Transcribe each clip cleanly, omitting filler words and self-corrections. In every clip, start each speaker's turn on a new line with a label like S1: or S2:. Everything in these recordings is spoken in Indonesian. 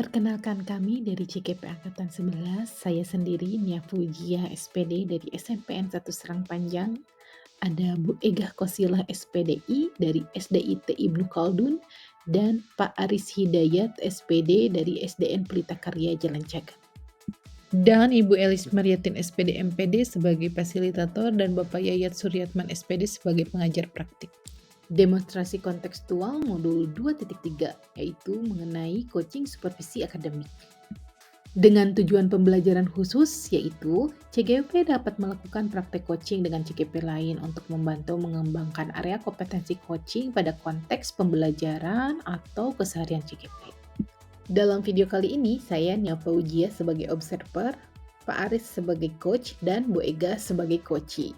S1: Perkenalkan kami dari CKP Angkatan 11, saya sendiri Nia Fujia SPD dari SMPN 1 Serang Panjang, ada Bu Egah Kosilah SPDI dari SDIT Ibnu Khaldun, dan Pak Aris Hidayat SPD dari SDN Pelita Karya Jalan Cagat. Dan Ibu Elis Mariatin SPD MPD sebagai fasilitator dan Bapak Yayat Suryatman SPD sebagai pengajar praktik. Demonstrasi kontekstual modul 2.3 yaitu mengenai coaching supervisi akademik. Dengan tujuan pembelajaran khusus yaitu CGP dapat melakukan praktek coaching dengan CGP lain untuk membantu mengembangkan area kompetensi coaching pada konteks pembelajaran atau keseharian CGP. Dalam video kali ini saya Nia Faujia sebagai observer, Pak Aris sebagai coach, dan Bu Ega sebagai coachee.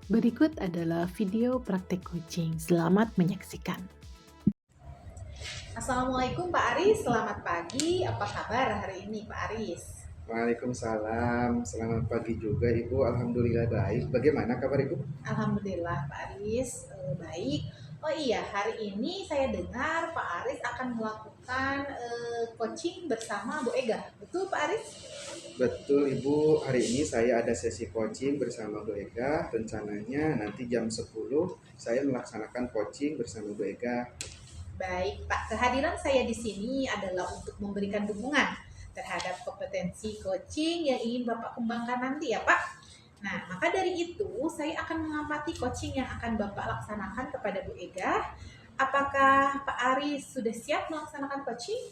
S1: Berikut adalah video praktek coaching. Selamat menyaksikan.
S2: Assalamualaikum Pak Aris, selamat pagi. Apa kabar hari ini Pak Aris?
S3: Waalaikumsalam, selamat pagi juga Ibu. Alhamdulillah baik. Bagaimana kabar Ibu?
S2: Alhamdulillah Pak Aris, baik. Oh iya, hari ini saya dengar Pak Aris akan melakukan coaching bersama Bu Ega. Betul Pak Aris?
S3: Betul Ibu, hari ini saya ada sesi coaching bersama Bu Ega. Rencananya nanti jam 10 saya melaksanakan coaching bersama Bu Ega.
S2: Baik Pak, kehadiran saya di sini adalah untuk memberikan dukungan terhadap kompetensi coaching yang ingin Bapak kembangkan nanti ya Pak. Nah, maka dari itu saya akan mengamati coaching yang akan Bapak laksanakan kepada Bu Ega. Apakah Pak Aris sudah siap melaksanakan coaching?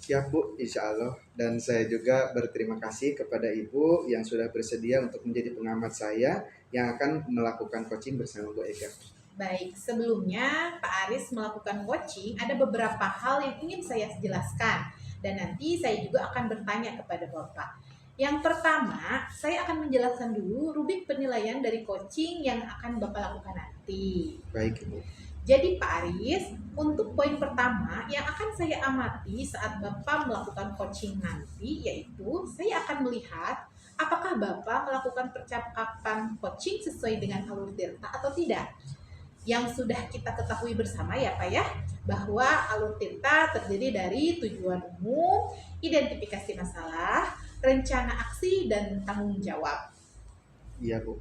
S3: Siap Bu, insya Allah. Dan saya juga berterima kasih kepada Ibu yang sudah bersedia untuk menjadi pengamat saya yang akan melakukan coaching bersama Bu Ega.
S2: Baik, sebelumnya Pak Aris melakukan coaching, ada beberapa hal yang ingin saya jelaskan. Dan nanti saya juga akan bertanya kepada Bapak. Yang pertama, saya akan menjelaskan dulu rubrik penilaian dari coaching yang akan Bapak lakukan nanti.
S3: Baik Ibu.
S2: Jadi Pak Aris, untuk poin pertama yang akan saya amati saat Bapak melakukan coaching nanti, yaitu saya akan melihat apakah Bapak melakukan percakapan coaching sesuai dengan alur tirta atau tidak. Yang sudah kita ketahui bersama ya Pak ya, bahwa alur tirta terdiri dari tujuan umum, identifikasi masalah, rencana aksi, dan tanggung jawab.
S3: Iya Bu.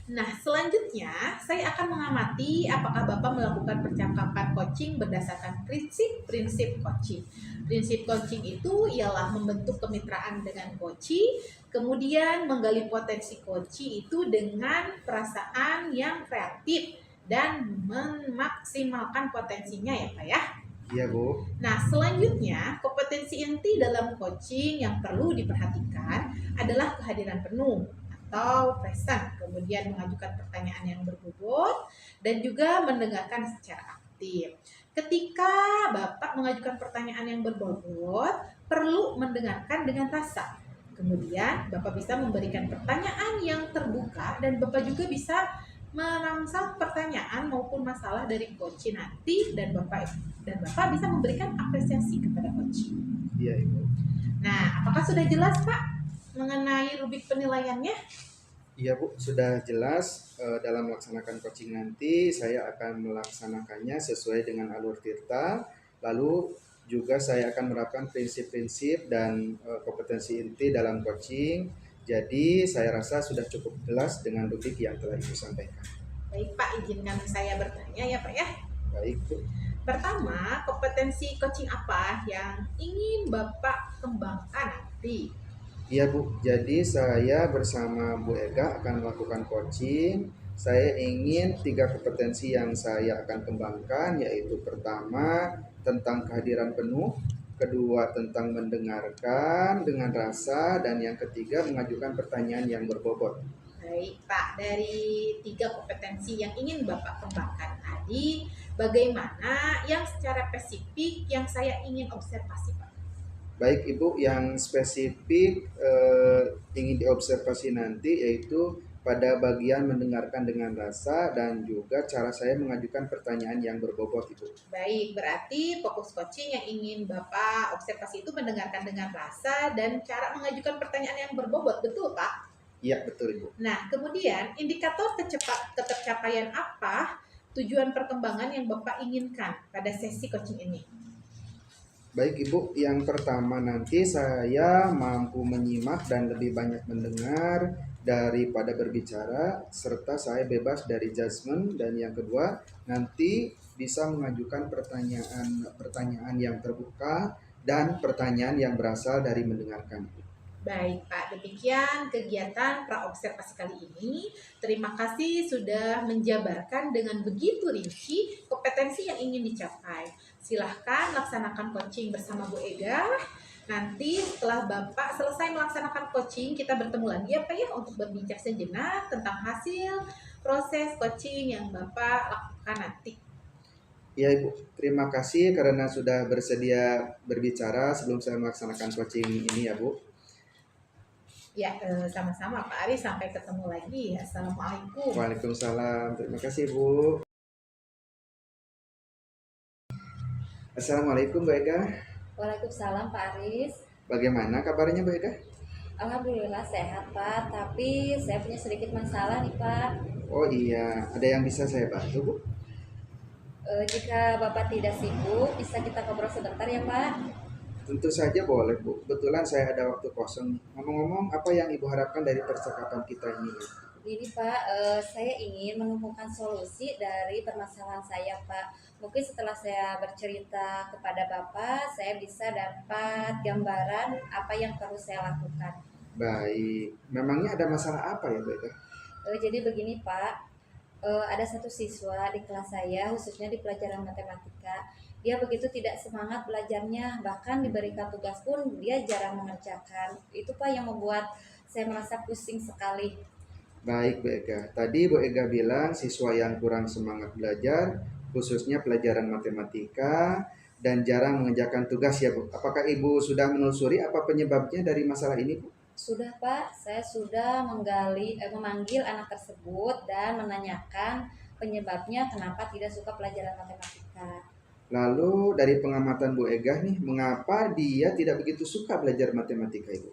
S2: Nah, selanjutnya saya akan mengamati apakah Bapak melakukan percakapan coaching berdasarkan prinsip-prinsip coaching. Prinsip coaching itu ialah membentuk kemitraan dengan coachee, kemudian menggali potensi coachee itu dengan perasaan yang kreatif dan memaksimalkan potensinya ya Pak ya.
S3: Iya Bu.
S2: Nah, selanjutnya kompetensi inti dalam coaching yang perlu diperhatikan adalah kehadiran penuh atau present, kemudian mengajukan pertanyaan yang berbobot, dan juga mendengarkan secara aktif. Ketika Bapak mengajukan pertanyaan yang berbobot, perlu mendengarkan dengan rasa. Kemudian Bapak bisa memberikan pertanyaan yang terbuka dan Bapak juga bisa merangsang pertanyaan maupun masalah dari coach nanti dan Bapak bisa memberikan apresiasi kepada coach.
S3: Iya Ibu.
S2: Nah, apakah sudah jelas Pak mengenai rubrik penilaiannya?
S3: Iya Bu, sudah jelas. Dalam melaksanakan coaching nanti saya akan melaksanakannya sesuai dengan alur tirta. Lalu juga saya akan menerapkan prinsip-prinsip dan kompetensi inti dalam coaching. Jadi saya rasa sudah cukup jelas dengan rubrik yang telah Ibu sampaikan.
S2: Baik Pak, izinkan saya bertanya ya Pak ya.
S3: Baik Bu.
S2: Pertama, kompetensi coaching apa yang ingin Bapak kembangkan nanti?
S3: Iya Bu, jadi saya bersama Bu Ega akan melakukan coaching. Saya ingin 3 kompetensi yang saya akan kembangkan, yaitu pertama tentang kehadiran penuh, kedua tentang mendengarkan dengan rasa, dan yang ketiga mengajukan pertanyaan yang berbobot.
S2: Baik Pak, dari 3 kompetensi yang ingin Bapak kembangkan tadi, bagaimana yang secara spesifik yang saya ingin observasi Pak?
S3: Baik Ibu, yang spesifik ingin diobservasi nanti yaitu pada bagian mendengarkan dengan rasa dan juga cara saya mengajukan pertanyaan yang berbobot Ibu.
S2: Baik, berarti fokus coaching yang ingin Bapak observasi itu mendengarkan dengan rasa dan cara mengajukan pertanyaan yang berbobot, betul Pak?
S3: Iya betul Ibu.
S2: Nah, kemudian indikator ketercapaian apa tujuan perkembangan yang Bapak inginkan pada sesi coaching ini?
S3: Baik Ibu, yang pertama nanti saya mampu menyimak dan lebih banyak mendengar daripada berbicara, serta saya bebas dari judgement. Dan yang kedua, nanti bisa mengajukan pertanyaan yang terbuka dan pertanyaan yang berasal dari mendengarkan.
S2: Baik Pak, demikian kegiatan praobservasi kali ini. Terima kasih sudah menjabarkan dengan begitu rinci kompetensi yang ingin dicapai. Silahkan laksanakan coaching bersama Bu Ega. Nanti setelah Bapak selesai melaksanakan coaching, kita bertemu lagi ya Pak ya untuk berbincang sejenak tentang hasil proses coaching yang Bapak lakukan nanti.
S3: Ya Ibu, terima kasih karena sudah bersedia berbicara sebelum saya melaksanakan coaching ini ya Bu.
S2: Ya, sama-sama Pak Ari. Sampai ketemu lagi. Assalamualaikum.
S3: Waalaikumsalam, terima kasih Bu. Assalamualaikum Bu Ega.
S4: Waalaikumsalam Pak Aris.
S3: Bagaimana kabarnya Bu Ega?
S4: Alhamdulillah sehat Pak, tapi saya punya sedikit masalah nih Pak.
S3: Oh iya, ada yang bisa saya bantu Bu?
S4: Jika Bapak tidak sibuk, bisa kita ngobrol sebentar ya Pak?
S3: Tentu saja boleh Bu. Kebetulan saya ada waktu kosong. Ngomong-ngomong, apa yang Ibu harapkan dari percakapan kita ini?
S4: Gini Pak, saya ingin menemukan solusi dari permasalahan saya Pak. Mungkin setelah saya bercerita kepada Bapak, saya bisa dapat gambaran apa yang perlu saya lakukan.
S3: Baik, memangnya ada masalah apa ya Bu Ega?
S4: Jadi begini Pak, ada satu siswa di kelas saya, khususnya di pelajaran matematika. Dia begitu tidak semangat belajarnya, bahkan diberikan tugas pun dia jarang mengerjakan. Itu Pak yang membuat saya merasa pusing sekali.
S3: Baik Bu Ega, tadi Bu Ega bilang siswa yang kurang semangat belajar, khususnya pelajaran matematika, dan jarang mengerjakan tugas ya Bu. Apakah Ibu sudah menelusuri apa penyebabnya dari masalah ini Bu?
S4: Sudah Pak, saya sudah memanggil anak tersebut dan menanyakan penyebabnya kenapa tidak suka pelajaran matematika.
S3: Lalu dari pengamatan Bu Ega nih, mengapa dia tidak begitu suka belajar matematika Ibu?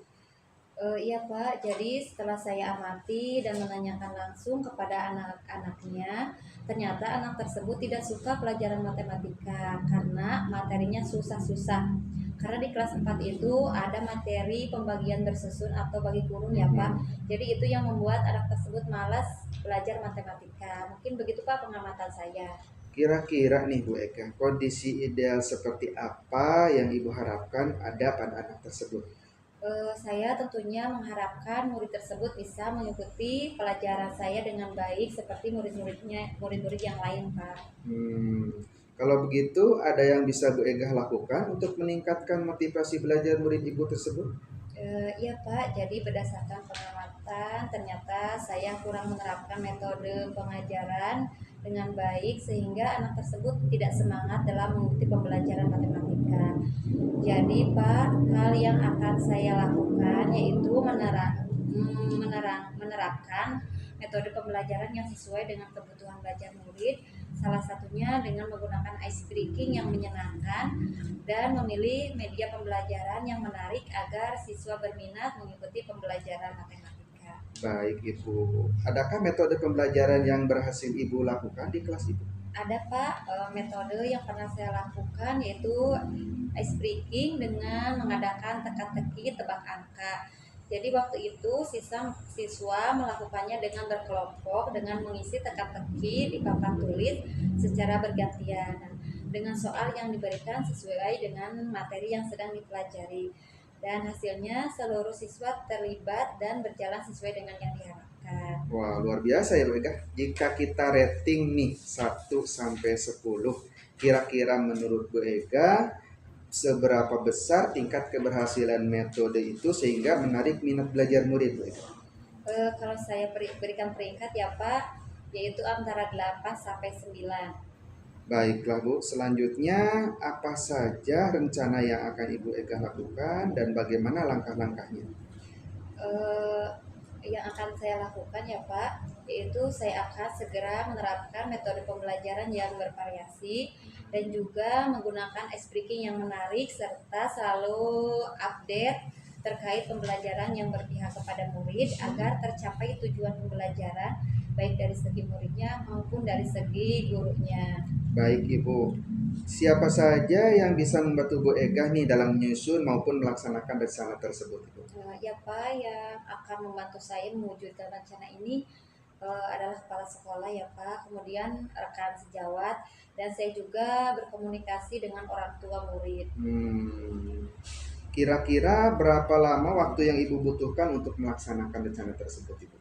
S4: Iya Pak, jadi setelah saya amati dan menanyakan langsung kepada anak-anaknya, ternyata anak tersebut tidak suka pelajaran matematika karena materinya susah-susah. Karena di kelas 4 itu ada materi pembagian bersusun atau bagi kurung ya Pak. Jadi itu yang membuat anak tersebut malas belajar matematika. Mungkin begitu Pak pengamatan saya.
S3: Kira-kira nih Bu Eka, kondisi ideal seperti apa yang Ibu harapkan ada pada anak tersebut?
S4: Saya tentunya mengharapkan murid tersebut bisa mengikuti pelajaran saya dengan baik seperti murid-murid yang lain, Pak.
S3: Kalau begitu, ada yang bisa Bu Ega lakukan untuk meningkatkan motivasi belajar murid Ibu tersebut?
S4: Iya Pak, jadi berdasarkan pengamatan ternyata saya kurang menerapkan metode pengajaran dengan baik sehingga anak tersebut tidak semangat dalam mengikuti pembelajaran matematika. Jadi Pak, hal yang akan saya lakukan yaitu menerapkan metode pembelajaran yang sesuai dengan kebutuhan belajar murid, salah satunya dengan menggunakan ice breaking yang menyenangkan dan memilih media pembelajaran yang menarik agar siswa berminat mengikuti pembelajaran matematika.
S3: Baik Ibu, adakah metode pembelajaran yang berhasil Ibu lakukan di kelas Ibu?
S4: Ada Pak, metode yang pernah saya lakukan yaitu ice breaking dengan mengadakan teka-teki tebak angka. Jadi waktu itu siswa melakukannya dengan berkelompok dengan mengisi teka-teki di papan tulis secara bergantian dengan soal yang diberikan sesuai dengan materi yang sedang dipelajari. Dan hasilnya seluruh siswa terlibat dan berjalan sesuai dengan yang diharapkan.
S3: Wah, luar biasa ya Bu Ega. Jika kita rating nih 1 sampai 10, kira-kira menurut Bu Ega seberapa besar tingkat keberhasilan metode itu sehingga menarik minat belajar murid Bu Ega?
S4: Kalau saya berikan peringkat ya Pak, yaitu antara 8 sampai 9.
S3: Baiklah Bu, selanjutnya apa saja rencana yang akan Ibu Ega lakukan dan bagaimana langkah-langkahnya?
S4: Eh, yang akan saya lakukan ya Pak, yaitu saya akan segera menerapkan metode pembelajaran yang bervariasi dan juga menggunakan ice breaking yang menarik serta selalu update terkait pembelajaran yang berpihak kepada murid agar tercapai tujuan pembelajaran baik dari segi muridnya maupun dari segi gurunya.
S3: Baik Ibu, Siapa saja yang bisa membantu Bu Ega nih dalam menyusun maupun melaksanakan rencana tersebut, Ibu?
S4: Ya Pak, yang akan membantu saya mewujudkan rencana ini adalah kepala sekolah ya Pak, kemudian rekan sejawat, dan saya juga berkomunikasi dengan orang tua murid.
S3: Kira-kira berapa lama waktu yang Ibu butuhkan untuk melaksanakan rencana tersebut, Ibu?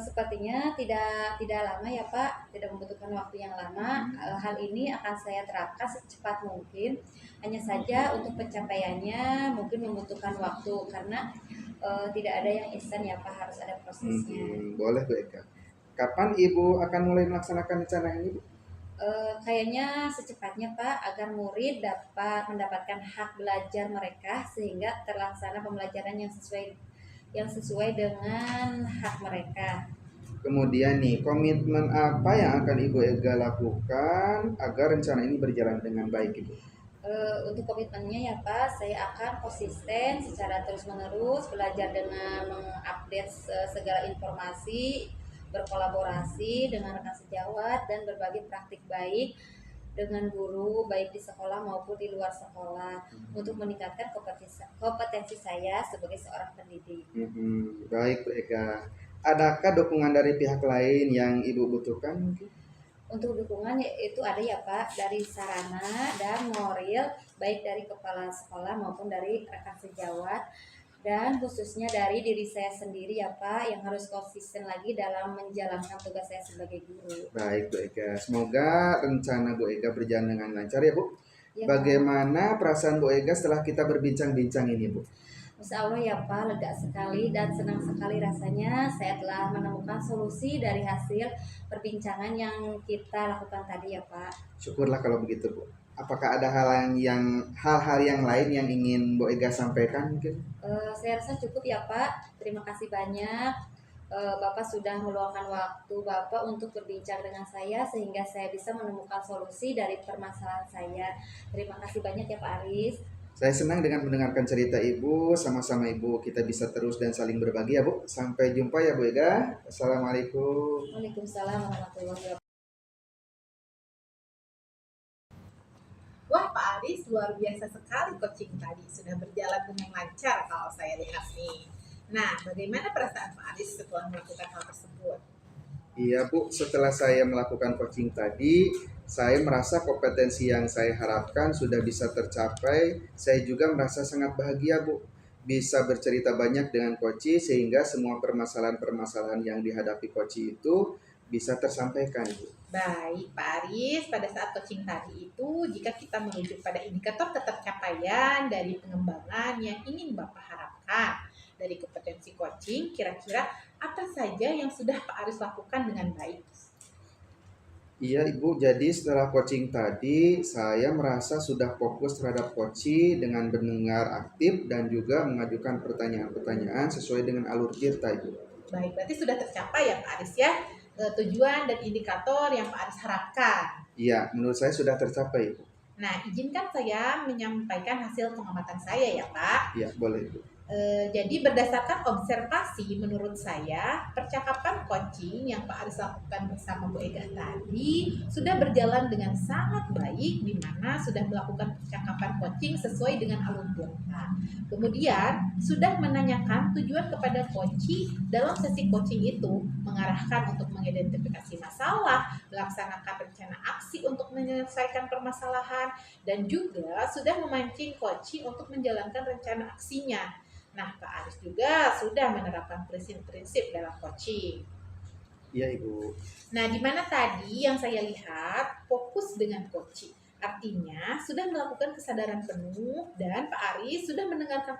S4: Sepertinya tidak lama ya Pak, tidak membutuhkan waktu yang lama. Hal ini akan saya terapkan secepat mungkin. Hanya saja untuk pencapaiannya mungkin membutuhkan waktu karena tidak ada yang instan ya Pak, harus ada prosesnya.
S3: Boleh Bu Eka. Kapan Ibu akan mulai melaksanakan rencana ini, Bu?
S4: Kayaknya secepatnya Pak, agar murid dapat mendapatkan hak belajar mereka sehingga terlaksana pembelajaran yang sesuai dengan hak mereka.
S3: Kemudian nih, komitmen apa yang akan Ibu Ega lakukan agar rencana ini berjalan dengan baik, Ibu?
S4: Untuk komitmennya ya Pak, saya akan konsisten secara terus-menerus belajar dengan mengupdate segala informasi, berkolaborasi dengan rekan sejawat, dan berbagi praktik baik dengan guru baik di sekolah maupun di luar sekolah untuk meningkatkan kompetensi saya sebagai seorang pendidik.
S3: Baik Bu Ega. Adakah dukungan dari pihak lain yang Ibu butuhkan mungkin?
S4: Untuk dukungan itu ada ya Pak, dari sarana dan moral, baik dari kepala sekolah maupun dari rekan sejawat, dan khususnya dari diri saya sendiri ya Pak, yang harus konsisten lagi dalam menjalankan tugas saya sebagai guru.
S3: Baik Bu Ega, semoga rencana Bu Ega berjalan dengan lancar ya Bu.
S4: Ya,
S3: Bagaimana perasaan Bu Ega setelah kita berbincang-bincang ini Bu?
S4: Insya Allah ya Pak, lega sekali dan senang sekali rasanya saya telah menemukan solusi dari hasil perbincangan yang kita lakukan tadi ya Pak.
S3: Syukurlah kalau begitu Bu. Apakah ada hal-hal yang lain yang ingin Bu Ega sampaikan mungkin?
S4: Saya rasa cukup ya Pak. Terima kasih banyak. Bapak sudah meluangkan waktu Bapak untuk berbincang dengan saya sehingga saya bisa menemukan solusi dari permasalahan saya. Terima kasih banyak ya Pak Aris.
S3: Saya senang dengan mendengarkan cerita Ibu. Sama-sama Ibu kita bisa terus dan saling berbagi ya Bu. Sampai jumpa ya Bu Ega. Assalamualaikum.
S4: Waalaikumsalam warahmatullahi wabarakatuh.
S2: Wah, Pak Aris luar biasa sekali coaching tadi. Sudah berjalan dengan lancar kalau saya lihat nih. Nah, bagaimana perasaan Pak Aris setelah melakukan hal tersebut?
S3: Iya Bu, setelah saya melakukan coaching tadi, saya merasa kompetensi yang saya harapkan sudah bisa tercapai. Saya juga merasa sangat bahagia Bu, bisa bercerita banyak dengan Koci sehingga semua permasalahan-permasalahan yang dihadapi Koci itu bisa tersampaikan Bu.
S2: Baik, Pak Aris, pada saat coaching tadi itu, jika kita merujuk pada indikator ketercapaian dari pengembangan yang ingin Bapak harapkan dari kompetensi coaching, kira-kira apa saja yang sudah Pak Aris lakukan dengan baik?
S3: Iya Ibu, jadi setelah coaching tadi saya merasa sudah fokus terhadap coaching dengan mendengar aktif dan juga mengajukan pertanyaan-pertanyaan sesuai dengan alur cerita Ibu.
S2: Baik, berarti sudah tercapai ya Pak Aris ya, tujuan dan indikator yang Pak Aris harapkan.
S3: Iya, menurut saya sudah tercapai Ibu.
S2: Nah, izinkan saya menyampaikan hasil pengamatan saya ya Pak.
S3: Iya, boleh Ibu.
S2: Jadi berdasarkan observasi menurut saya percakapan coaching yang Pak Aris lakukan bersama Bu Ega tadi sudah berjalan dengan sangat baik, di mana sudah melakukan percakapan coaching sesuai dengan alur cerita. Kemudian sudah menanyakan tujuan kepada coaching dalam sesi coaching itu, mengarahkan untuk mengidentifikasi masalah, melaksanakan rencana aksi untuk menyelesaikan permasalahan, dan juga sudah memancing coaching untuk menjalankan rencana aksinya. Nah, Pak Aris juga sudah menerapkan prinsip-prinsip dalam coaching.
S3: Iya, Ibu.
S2: Nah, di mana tadi yang saya lihat fokus dengan coaching. Artinya, sudah melakukan kesadaran penuh dan Pak Aris sudah mendengarkan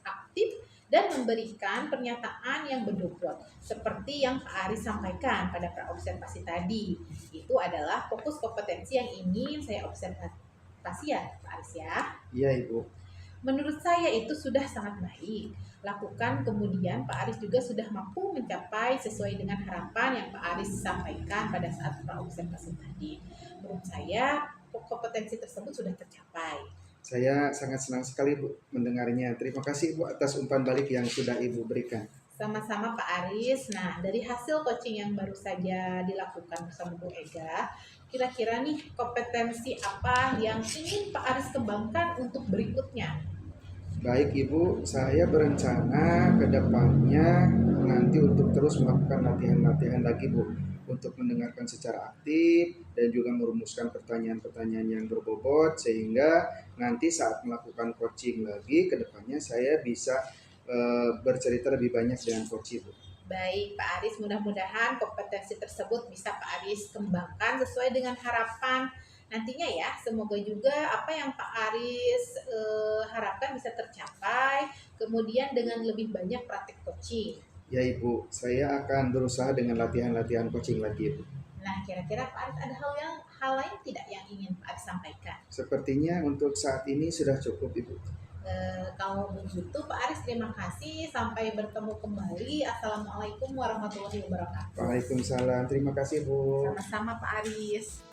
S2: aktif dan memberikan pernyataan yang berdobot. Seperti yang Pak Aris sampaikan pada praobservasi tadi. Itu adalah fokus kompetensi yang ingin saya observasi ya, Pak Aris ya.
S3: Iya, Ibu.
S2: Menurut saya itu sudah sangat baik. Lakukan, kemudian Pak Aris juga sudah mampu mencapai sesuai dengan harapan yang Pak Aris sampaikan pada saat praobservasi tadi. Menurut saya kompetensi tersebut sudah tercapai.
S3: Saya sangat senang sekali Bu mendengarnya. Terima kasih Bu atas umpan balik yang sudah Ibu berikan.
S2: Sama-sama Pak Aris. Nah, dari hasil coaching yang baru saja dilakukan bersama Bu Ega, kira-kira nih kompetensi apa yang ingin Pak Aris kembangkan untuk berikutnya?
S3: Baik Ibu, saya berencana ke depannya nanti untuk terus melakukan latihan-latihan lagi Bu, untuk mendengarkan secara aktif dan juga merumuskan pertanyaan-pertanyaan yang berbobot sehingga nanti saat melakukan coaching lagi ke depannya saya bisa bercerita lebih banyak dengan coach Ibu.
S2: Baik, Pak Aris, mudah-mudahan kompetensi tersebut bisa Pak Aris kembangkan sesuai dengan harapan nantinya ya. Semoga juga apa yang Pak Aris harapkan bisa tercapai, kemudian dengan lebih banyak praktik coaching.
S3: Ya Ibu, saya akan berusaha dengan latihan-latihan coaching lagi Ibu.
S2: Nah, kira-kira Pak Aris ada hal lain tidak yang ingin Pak Aris sampaikan?
S3: Sepertinya untuk saat ini sudah cukup Ibu.
S2: Kalau begitu Pak Aris terima kasih, sampai bertemu kembali. Assalamualaikum warahmatullahi wabarakatuh.
S3: Waalaikumsalam, terima kasih Bu.
S2: Sama-sama Pak Aris.